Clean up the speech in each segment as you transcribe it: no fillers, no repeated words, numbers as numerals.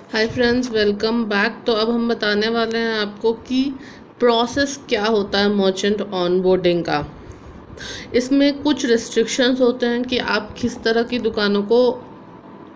Hi friends, welcome back. तो अब हम बताने वाले हैं आपको कि प्रोसेस क्या होता है मर्चेंट ऑनबोर्डिंग का। इसमें कुछ रिस्ट्रिक्शंस होते हैं कि आप किस तरह की दुकानों को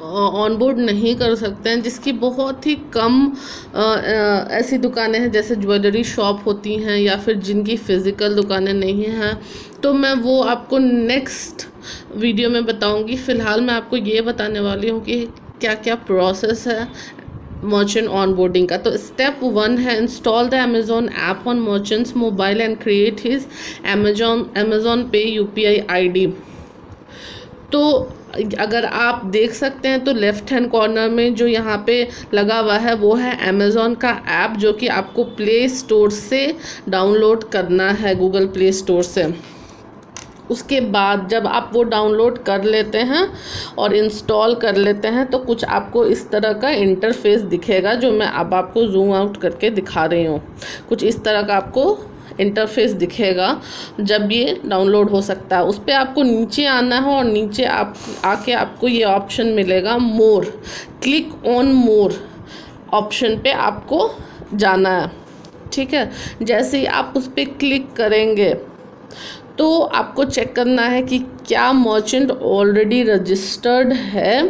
ऑनबोर्ड नहीं कर सकते हैं, जिसकी बहुत ही कम ऐसी दुकानें हैं जैसे ज्वेलरी शॉप होती हैं या फिर जिनकी फ़िज़िकल दुकानें नहीं हैं। तो मैं वो आपको नेक्स्ट वीडियो में बताऊंगी। फ़िलहाल मैं आपको ये बताने वाली हूँ कि क्या क्या प्रोसेस है मर्चेंट ऑनबोर्डिंग का। तो स्टेप 1 है install the Amazon app on merchants mobile and create his Amazon पे यूपीआई आईडी। तो अगर आप देख सकते हैं तो लेफ़्ट हैंड कॉर्नर में जो यहाँ पे लगा हुआ है वो है अमेज़ॉन का ऐप, जो कि आपको प्ले स्टोर से डाउनलोड करना है, गूगल प्ले स्टोर से। उसके बाद जब आप वो डाउनलोड कर लेते हैं और इंस्टॉल कर लेते हैं तो कुछ आपको इस तरह का इंटरफेस दिखेगा, जो मैं अब आपको जूम आउट करके दिखा रही हूँ। कुछ इस तरह का आपको इंटरफेस दिखेगा जब ये डाउनलोड हो सकता है। उस पर आपको नीचे आना है और नीचे आप आके आपको ये ऑप्शन मिलेगा मोर। क्लिक ऑन मोर ऑप्शन पे आपको जाना है, ठीक है। जैसे ही आप उस पर क्लिक करेंगे तो आपको चेक करना है कि क्या मर्चेंट ऑलरेडी रजिस्टर्ड है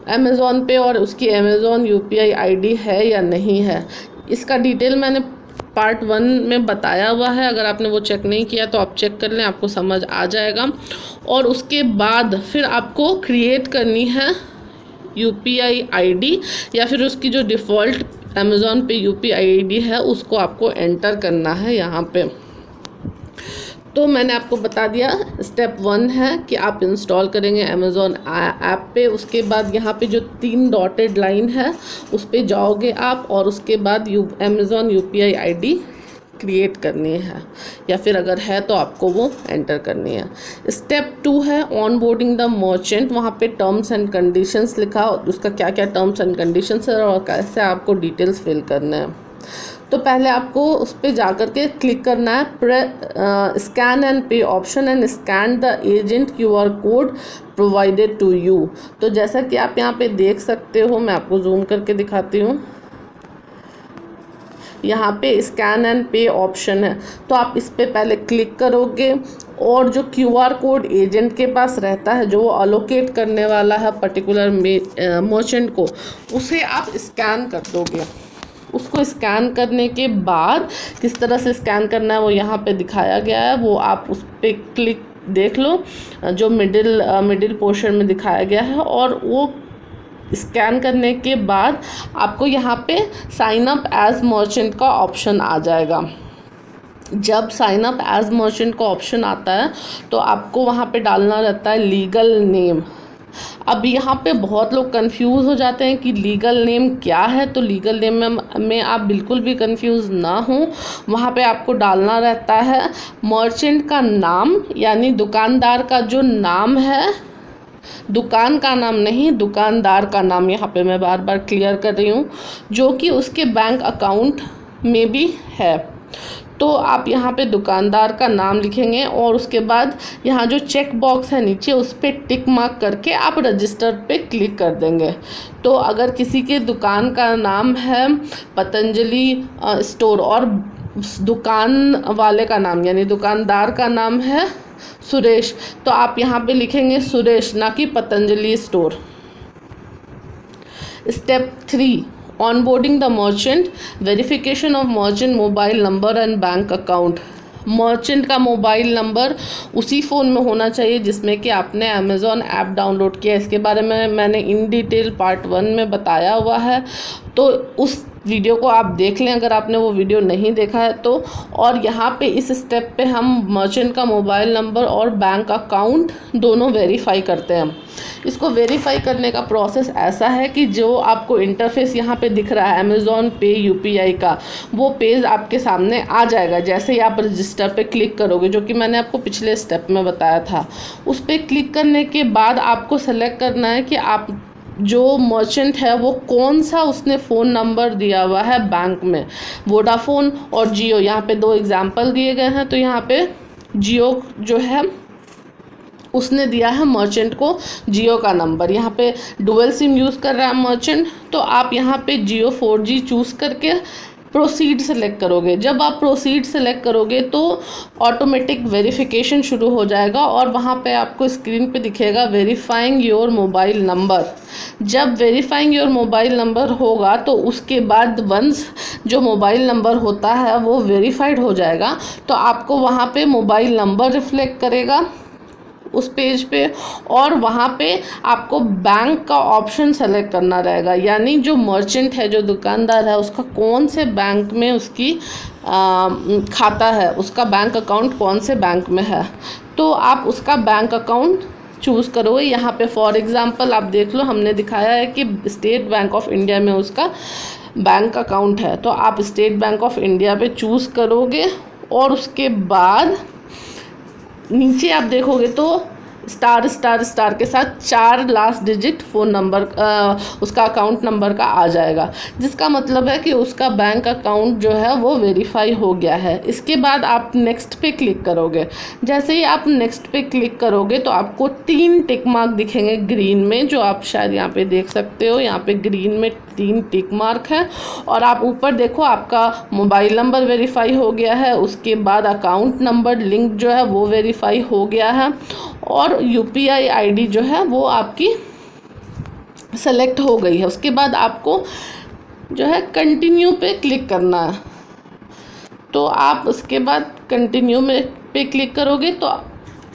अमेज़ॉन पे और उसकी अमेज़ॉन यूपीआई आईडी है या नहीं है। इसका डिटेल मैंने पार्ट 1 में बताया हुआ है, अगर आपने वो चेक नहीं किया तो आप चेक कर लें, आपको समझ आ जाएगा। और उसके बाद फिर आपको क्रिएट करनी है यूपीआई आईडी या फिर उसकी जो default Amazon pay UPI ID है उसको आपको एंटर करना है यहाँ पे। तो मैंने आपको बता दिया, स्टेप 1 है कि आप इंस्टॉल करेंगे अमेज़ॉन ऐप पे। उसके बाद यहाँ पे जो 3 डॉटेड लाइन है उस पर जाओगे आप और उसके बाद अमेज़ॉन यूपीआई आईडी क्रिएट करनी है या फिर अगर है तो आपको वो एंटर करनी है। स्टेप 2 है ऑन बोर्डिंग द मर्चेंट। वहाँ पे टर्म्स एंड कंडीशंस लिखा, उसका क्या क्या टर्म्स एंड कंडीशंस है और कैसे आपको डिटेल्स फिल करना है। तो पहले आपको उस पर जा कर के क्लिक करना है scan and pay option and scan the agent QR code provided to you. तो जैसा कि आप यहाँ पे देख सकते हो, मैं आपको जूम करके दिखाती हूँ। यहाँ पे स्कैन एंड पे ऑप्शन है, तो आप इस पर पहले क्लिक करोगे और जो QR कोड एजेंट के पास रहता है, जो वो अलोकेट करने वाला है पर्टिकुलर मर्चेंट को, उसे आप स्कैन कर दोगे। उसको स्कैन करने के बाद किस तरह से स्कैन करना है वो यहाँ पे दिखाया गया है, वो आप उस पर क्लिक देख लो, जो मिडिल पोर्शन में दिखाया गया है। और वो स्कैन करने के बाद आपको यहाँ पे साइन अप एज मर्चेंट का ऑप्शन आ जाएगा। जब साइन अप एज मर्चेंट का ऑप्शन आता है तो आपको वहाँ पे डालना रहता है लीगल नेम। अब यहाँ पे बहुत लोग कंफ्यूज हो जाते हैं कि लीगल नेम क्या है, तो लीगल नेम में आप बिल्कुल भी कंफ्यूज ना हो। वहाँ पे आपको डालना रहता है मर्चेंट का नाम, यानी दुकानदार का जो नाम है, दुकान का नाम नहीं, दुकानदार का नाम। यहाँ पे मैं बार बार क्लियर कर रही हूँ, जो कि उसके बैंक अकाउंट में भी है। तो आप यहाँ पे दुकानदार का नाम लिखेंगे और उसके बाद यहाँ जो चेक बॉक्स है नीचे उस पर टिक मार्क करके आप रजिस्टर पे क्लिक कर देंगे। तो अगर किसी के दुकान का नाम है पतंजलि स्टोर और दुकान वाले का नाम यानी दुकानदार का नाम है सुरेश, तो आप यहाँ पे लिखेंगे सुरेश, ना कि Patanjali store. Step 3 onboarding the merchant, verification of merchant mobile number and bank account. Merchant का मोबाइल नंबर उसी फ़ोन में होना चाहिए जिसमें कि आपने अमेज़ॉन ऐप डाउनलोड किया। इसके बारे में मैंने इन डिटेल पार्ट 1 में बताया हुआ है, तो उस वीडियो को आप देख लें अगर आपने वो वीडियो नहीं देखा है तो। और यहाँ पे इस स्टेप पे हम मर्चेंट का मोबाइल नंबर और बैंक अकाउंट दोनों वेरीफाई करते हैं। इसको वेरीफाई करने का प्रोसेस ऐसा है कि जो आपको इंटरफेस यहाँ पे दिख रहा है अमेज़ॉन पे यूपीआई का, वो पेज आपके सामने आ जाएगा जैसे ही आप रजिस्टर पे क्लिक करोगे, जो कि मैंने आपको पिछले स्टेप में बताया था। उस पर क्लिक करने के बाद आपको सेलेक्ट करना है कि आप जो मर्चेंट है वो कौन सा उसने फ़ोन नंबर दिया हुआ है बैंक में, वोडाफोन और जियो। यहाँ पे 2 एग्जांपल दिए गए हैं, तो यहाँ पे जियो जो है उसने दिया है मर्चेंट को जियो का नंबर। यहाँ पे डुअल सिम यूज़ कर रहा है मर्चेंट, तो आप यहाँ पे जियो 4G चूज़ करके प्रोसीड सेलेक्ट करोगे। जब आप प्रोसीड सेलेक्ट करोगे तो ऑटोमेटिक वेरिफिकेशन शुरू हो जाएगा और वहाँ पे आपको स्क्रीन पे दिखेगा वेरीफाइंग योर मोबाइल नंबर। जब वेरीफाइंग योर मोबाइल नंबर होगा तो उसके बाद वंस जो मोबाइल नंबर होता है वो वेरीफाइड हो जाएगा, तो आपको वहाँ पे मोबाइल नंबर रिफ्लेक्ट करेगा उस पेज पे, और वहाँ पे आपको बैंक का ऑप्शन सेलेक्ट करना रहेगा। यानी जो मर्चेंट है, जो दुकानदार है, उसका कौन से बैंक में उसकी खाता है, उसका बैंक अकाउंट कौन से बैंक में है, तो आप उसका बैंक अकाउंट चूज़ करोगे। यहाँ पे फॉर एग्ज़ाम्पल आप देख लो, हमने दिखाया है कि स्टेट बैंक ऑफ इंडिया में उसका बैंक अकाउंट है, तो आप स्टेट बैंक ऑफ इंडिया पे चूज़ करोगे और उसके बाद नीचे आप देखोगे तो स्टार स्टार स्टार के साथ 4 लास्ट डिजिट फ़ोन नंबर उसका अकाउंट नंबर का आ जाएगा, जिसका मतलब है कि उसका बैंक अकाउंट जो है वो वेरीफाई हो गया है। इसके बाद आप नेक्स्ट पे क्लिक करोगे। जैसे ही आप नेक्स्ट पे क्लिक करोगे तो आपको 3 टिक मार्क दिखेंगे ग्रीन में, जो आप शायद यहाँ पे देख सकते हो। यहाँ पे ग्रीन में 3 टिक मार्क है और आप ऊपर देखो आपका मोबाइल नंबर वेरीफाई हो गया है, उसके बाद अकाउंट नंबर लिंक जो है वो वेरीफाई हो गया है और UPI ID जो है वो आपकी सेलेक्ट हो गई है। उसके बाद आपको जो है कंटिन्यू पे क्लिक करना है, तो आप उसके बाद कंटिन्यू में पे क्लिक करोगे तो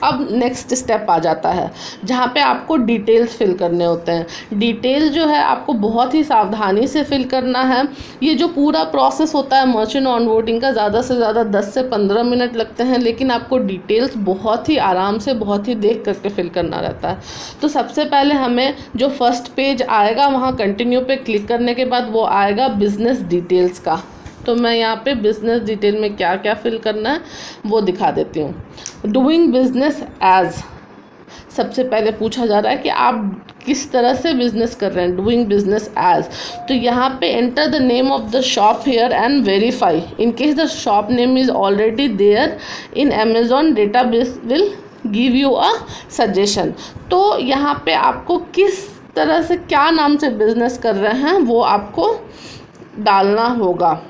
अब नेक्स्ट स्टेप आ जाता है जहाँ पे आपको डिटेल्स फिल करने होते हैं। डिटेल जो है आपको बहुत ही सावधानी से फिल करना है। ये जो पूरा प्रोसेस होता है मर्चेंट ऑनबोर्डिंग का, ज़्यादा से ज़्यादा 10 से 15 मिनट लगते हैं, लेकिन आपको डिटेल्स बहुत ही आराम से, बहुत ही देख करके फिल करना रहता है। तो सबसे पहले हमें जो फर्स्ट पेज आएगा वहाँ कंटिन्यू पे क्लिक करने के बाद वो आएगा बिज़नेस डिटेल्स का। तो मैं यहाँ पे बिज़नेस डिटेल में क्या क्या फिल करना है वो दिखा देती हूँ। डूइंग बिजनेस एज सबसे पहले पूछा जा रहा है कि आप किस तरह से बिजनेस कर रहे हैं, डूइंग बिजनेस एज। तो यहाँ पे enter the name of the shop here and verify in case the shop name is already there in Amazon database will give you a suggestion. तो यहाँ पे आपको किस तरह से, क्या नाम से बिजनेस कर रहे हैं वो आपको डालना होगा।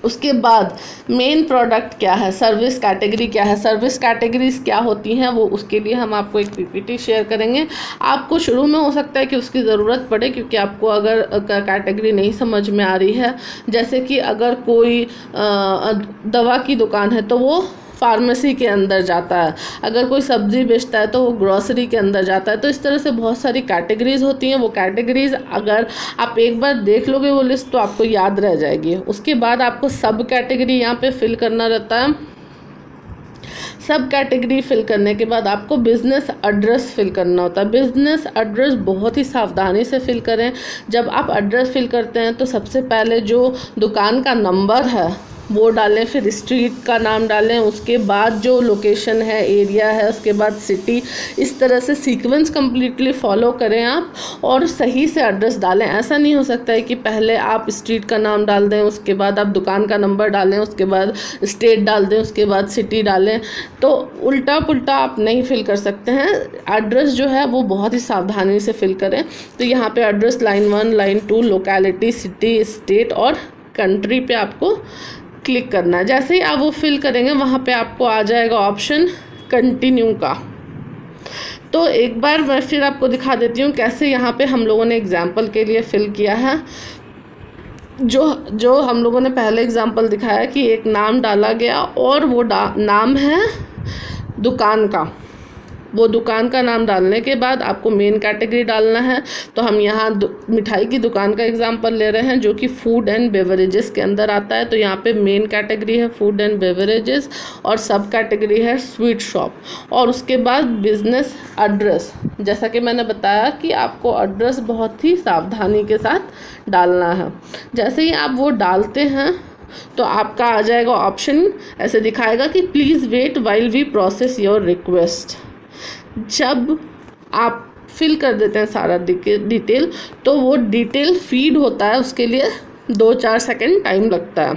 उसके बाद मेन प्रोडक्ट क्या है, सर्विस कैटेगरी क्या है, सर्विस कैटेगरीज क्या होती हैं वो, उसके लिए हम आपको एक PPT शेयर करेंगे। आपको शुरू में हो सकता है कि उसकी ज़रूरत पड़े, क्योंकि आपको अगर कैटेगरी नहीं समझ में आ रही है, जैसे कि अगर कोई दवा की दुकान है तो वो फार्मेसी के अंदर जाता है, अगर कोई सब्ज़ी बेचता है तो वो ग्रॉसरी के अंदर जाता है। तो इस तरह से बहुत सारी कैटेगरीज होती हैं। वो कैटेगरीज अगर आप एक बार देख लोगे वो लिस्ट तो आपको याद रह जाएगी। उसके बाद आपको सब कैटेगरी यहाँ पे फिल करना रहता है। सब कैटेगरी फिल करने के बाद आपको बिज़नेस एड्रेस फिल करना होता है। बिज़नेस एड्रेस बहुत ही सावधानी से फिल करें। जब आप एड्रेस फिल करते हैं तो सबसे पहले जो दुकान का नंबर है वो डालें, फिर स्ट्रीट का नाम डालें, उसके बाद जो लोकेशन है, एरिया है, उसके बाद सिटी। इस तरह से सीक्वेंस कम्प्लीटली फॉलो करें आप और सही से एड्रेस डालें। ऐसा नहीं हो सकता है कि पहले आप स्ट्रीट का नाम डाल दें, उसके बाद आप दुकान का नंबर डालें, उसके बाद स्टेट डाल दें, उसके बाद सिटी डालें। तो उल्टा पुल्टा आप नहीं फिल कर सकते हैं। एड्रेस जो है वो बहुत ही सावधानी से फिल करें। तो यहाँ पे address line 1, line 2, locality, city, state और कंट्री पे आपको क्लिक करना है। जैसे ही आप वो फिल करेंगे वहाँ पे आपको आ जाएगा ऑप्शन कंटिन्यू का। तो एक बार मैं फिर आपको दिखा देती हूँ कैसे यहाँ पे हम लोगों ने एग्जाम्पल के लिए फिल किया है। जो हम लोगों ने पहले एग्जाम्पल दिखाया कि एक नाम डाला गया और वो नाम है दुकान का। वो दुकान का नाम डालने के बाद आपको मेन कैटेगरी डालना है। तो हम यहाँ मिठाई की दुकान का एग्जांपल ले रहे हैं जो कि फूड एंड बेवरेजेस के अंदर आता है। तो यहाँ पे मेन कैटेगरी है फूड एंड बेवरेजेस और सब कैटेगरी है स्वीट शॉप। और उसके बाद बिजनेस एड्रेस, जैसा कि मैंने बताया कि आपको एड्रेस बहुत ही सावधानी के साथ डालना है। जैसे ही आप वो डालते हैं तो आपका आ जाएगा ऑप्शन, ऐसे दिखाएगा कि please wait while we process your request. जब आप फिल कर देते हैं सारा डिटेल तो वो डिटेल फीड होता है, उसके लिए 2-4 सेकंड टाइम लगता है।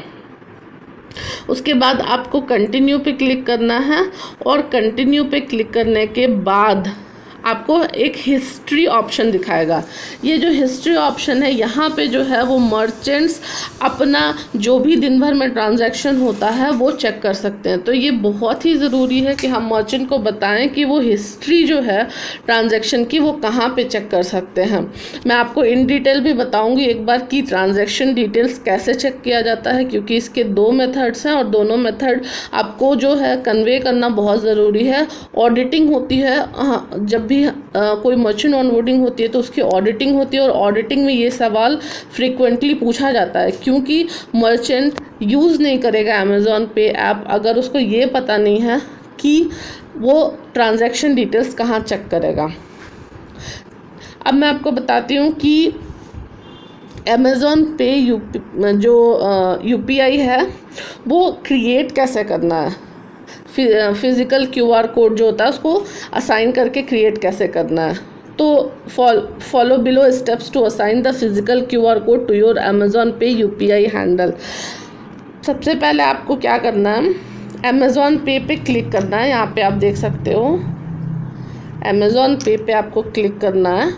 उसके बाद आपको कंटिन्यू पे क्लिक करना है और कंटिन्यू पे क्लिक करने के बाद आपको एक हिस्ट्री ऑप्शन दिखाएगा। ये जो हिस्ट्री ऑप्शन है यहाँ पे जो है वो मर्चेंट्स अपना जो भी दिन भर में ट्रांजैक्शन होता है वो चेक कर सकते हैं। तो ये बहुत ही ज़रूरी है कि हम मर्चेंट को बताएं कि वो हिस्ट्री जो है ट्रांजैक्शन की वो कहाँ पे चेक कर सकते हैं। मैं आपको इन डिटेल भी बताऊँगी एक बार कि ट्रांजैक्शन डिटेल्स कैसे चेक किया जाता है, क्योंकि इसके 2 मेथड्स हैं और दोनों मेथड आपको जो है कन्वे करना बहुत ज़रूरी है। ऑडिटिंग होती है, जब भी कोई मर्चेंट ऑनबोर्डिंग होती है तो उसकी ऑडिटिंग होती है और ऑडिटिंग में ये सवाल फ्रीक्वेंटली पूछा जाता है, क्योंकि मर्चेंट यूज़ नहीं करेगा अमेज़ॉन पे ऐप अगर उसको ये पता नहीं है कि वो ट्रांजैक्शन डिटेल्स कहाँ चेक करेगा। अब मैं आपको बताती हूँ कि अमेज़ॉन पे यूपीआई है वो क्रिएट कैसे करना है। फिज़िकल क्यूआर कोड जो होता है उसको असाइन करके क्रिएट कैसे करना है। तो follow below steps to assign the physical QR code to your Amazon pay UPI handle. सबसे पहले आपको क्या करना है, अमेज़ॉन पे क्लिक करना है। यहाँ पे आप देख सकते हो अमेज़ॉन पे आपको क्लिक करना है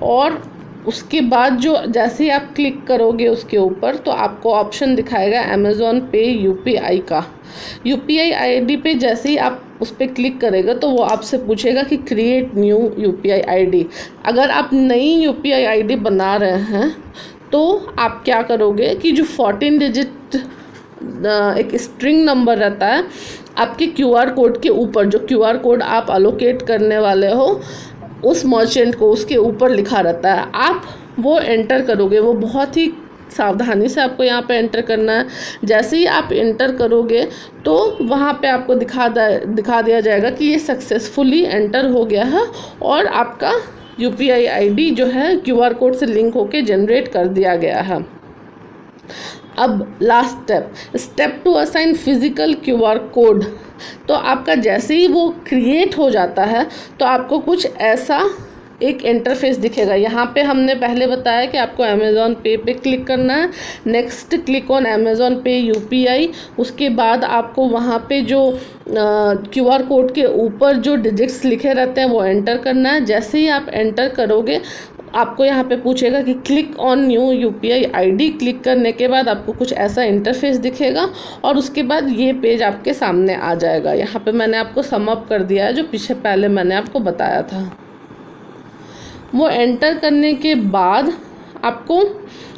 और उसके बाद जो जैसे ही आप क्लिक करोगे उसके ऊपर तो आपको ऑप्शन दिखाएगा अमेज़ॉन पे यूपीआई का। यूपीआई आईडी पे जैसे ही आप उस पर क्लिक करेगा तो वो आपसे पूछेगा कि क्रिएट न्यू यूपीआई आईडी। अगर आप नई यूपीआई आईडी बना रहे हैं तो आप क्या करोगे कि जो 14 डिजिट एक स्ट्रिंग नंबर रहता है आपके क्यूआर कोड के ऊपर, जो क्यूआर कोड आप अलोकेट करने वाले हो उस मर्चेंट को, उसके ऊपर लिखा रहता है, आप वो एंटर करोगे। वो बहुत ही सावधानी से आपको यहाँ पे एंटर करना है। जैसे ही आप एंटर करोगे तो वहाँ पे आपको दिखा दिया जाएगा कि ये सक्सेसफुली एंटर हो गया है और आपका यूपीआई आईडी जो है क्यूआर कोड से लिंक होके जनरेट कर दिया गया है। अब last step to assign physical QR code. तो आपका जैसे ही वो क्रिएट हो जाता है तो आपको कुछ ऐसा एक इंटरफेस दिखेगा। यहाँ पे हमने पहले बताया कि आपको अमेज़ॉन पे क्लिक करना है, next click on Amazon pay UPI. उसके बाद आपको वहाँ पे जो क्यूआर कोड के ऊपर जो डिजिट्स लिखे रहते हैं वो एंटर करना है। जैसे ही आप एंटर करोगे आपको यहाँ पे पूछेगा कि click on new UPI ID. Click करने के बाद आपको कुछ ऐसा इंटरफेस दिखेगा और उसके बाद ये पेज आपके सामने आ जाएगा। यहाँ पे मैंने आपको सम अप कर दिया है जो पहले मैंने आपको बताया था। वो एंटर करने के बाद आपको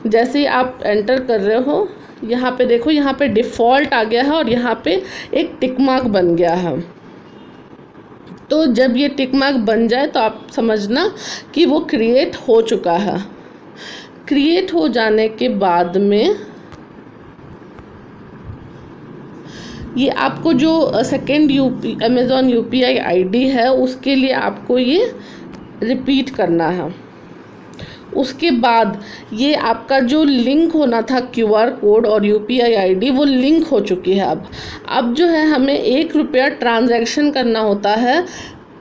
जैसे ही आप एंटर कर रहे हो यहाँ पे देखो, यहाँ पे डिफ़ॉल्ट आ गया है और यहाँ पे एक टिक मार्क बन गया है। तो जब ये टिक मार्क बन जाए तो आप समझना कि वो क्रिएट हो चुका है। क्रिएट हो जाने के बाद में ये आपको जो सेकेंड अमेज़ॉन यूपीआई आईडी है उसके लिए आपको ये रिपीट करना है। उसके बाद ये आपका जो लिंक होना था क्यूआर कोड और यूपीआई आईडी वो लिंक हो चुकी है। अब जो है हमें ₹1 ट्रांजैक्शन करना होता है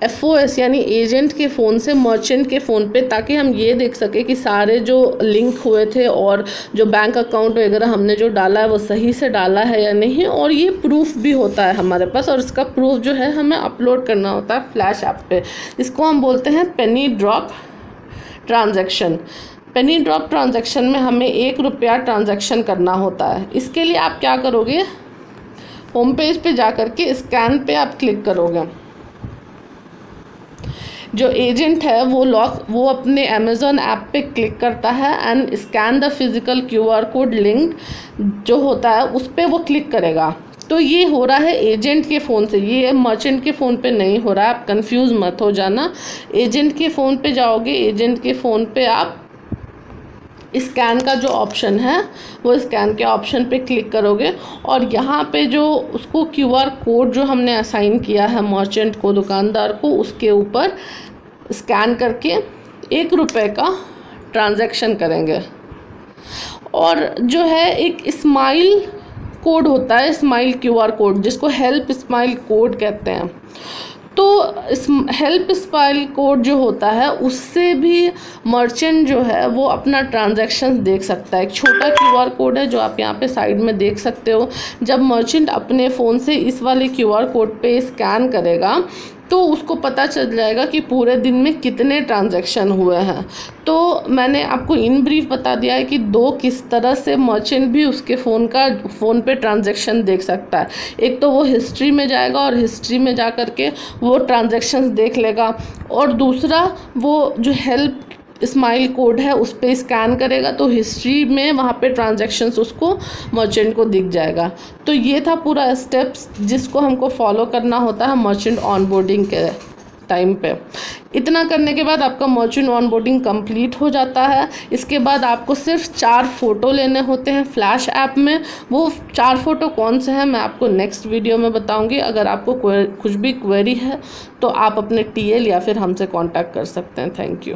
FOS यानी एजेंट के फ़ोन से मर्चेंट के फ़ोन पे, ताकि हम ये देख सके कि सारे जो लिंक हुए थे और जो बैंक अकाउंट वगैरह हमने जो डाला है वो सही से डाला है या नहीं। और ये प्रूफ भी होता है हमारे पास और इसका प्रूफ जो है हमें अपलोड करना होता है फ्लैश ऐप पे। इसको हम बोलते हैं पेनी ड्रॉप ट्रांजैक्शन। पेनी ड्रॉप ट्रांजैक्शन में हमें ₹1 ट्रांजैक्शन करना होता है। इसके लिए आप क्या करोगे, होम पेज पे जा कर के स्कैन पे आप क्लिक करोगे। जो एजेंट है वो अपने अमेज़ॉन ऐप पे क्लिक करता है and scan the physical QR code link जो होता है उस पर वो क्लिक करेगा। तो ये हो रहा है एजेंट के फ़ोन से, ये मर्चेंट के फ़ोन पे नहीं हो रहा है। आप कंफ्यूज मत हो जाना। एजेंट के फ़ोन पे जाओगे, एजेंट के फ़ोन पे आप स्कैन का जो ऑप्शन है वो स्कैन के ऑप्शन पे क्लिक करोगे और यहाँ पे जो उसको क्यूआर कोड जो हमने असाइन किया है मर्चेंट को, दुकानदार को, उसके ऊपर स्कैन करके ₹1 का ट्रांजैक्शन करेंगे। और जो है एक स्माइल कोड होता है, स्माइल क्यूआर कोड, जिसको हेल्प स्माइल कोड कहते हैं। तो इस हेल्प स्माइल कोड जो होता है उससे भी मर्चेंट जो है वो अपना ट्रांजैक्शन देख सकता है। एक छोटा QR कोड है जो आप यहाँ पे साइड में देख सकते हो। जब मर्चेंट अपने फ़ोन से इस वाले QR कोड पे स्कैन करेगा तो उसको पता चल जाएगा कि पूरे दिन में कितने ट्रांजैक्शन हुए हैं। तो मैंने आपको इन ब्रीफ बता दिया है कि किस तरह से मर्चेंट भी उसके फ़ोन पे ट्रांजैक्शन देख सकता है। एक तो वो हिस्ट्री में जाएगा और हिस्ट्री में जा कर के वो ट्रांजैक्शंस देख लेगा, और दूसरा वो जो हेल्प स्माइल कोड है उस पर स्कैन करेगा तो हिस्ट्री में वहाँ पे ट्रांजैक्शंस उसको मर्चेंट को दिख जाएगा। तो ये था पूरा स्टेप्स जिसको हमको फॉलो करना होता है मर्चेंट ऑनबोर्डिंग के टाइम पे। इतना करने के बाद आपका मर्चेंट ऑनबोर्डिंग कंप्लीट हो जाता है। इसके बाद आपको सिर्फ 4 फ़ोटो लेने होते हैं फ्लैश ऐप में। वो 4 फ़ोटो कौन से हैं मैं आपको नेक्स्ट वीडियो में बताऊंगी। अगर आपको कुछ भी क्वेरी है तो आप अपने TL या फिर हमसे कांटेक्ट कर सकते हैं। Thank you.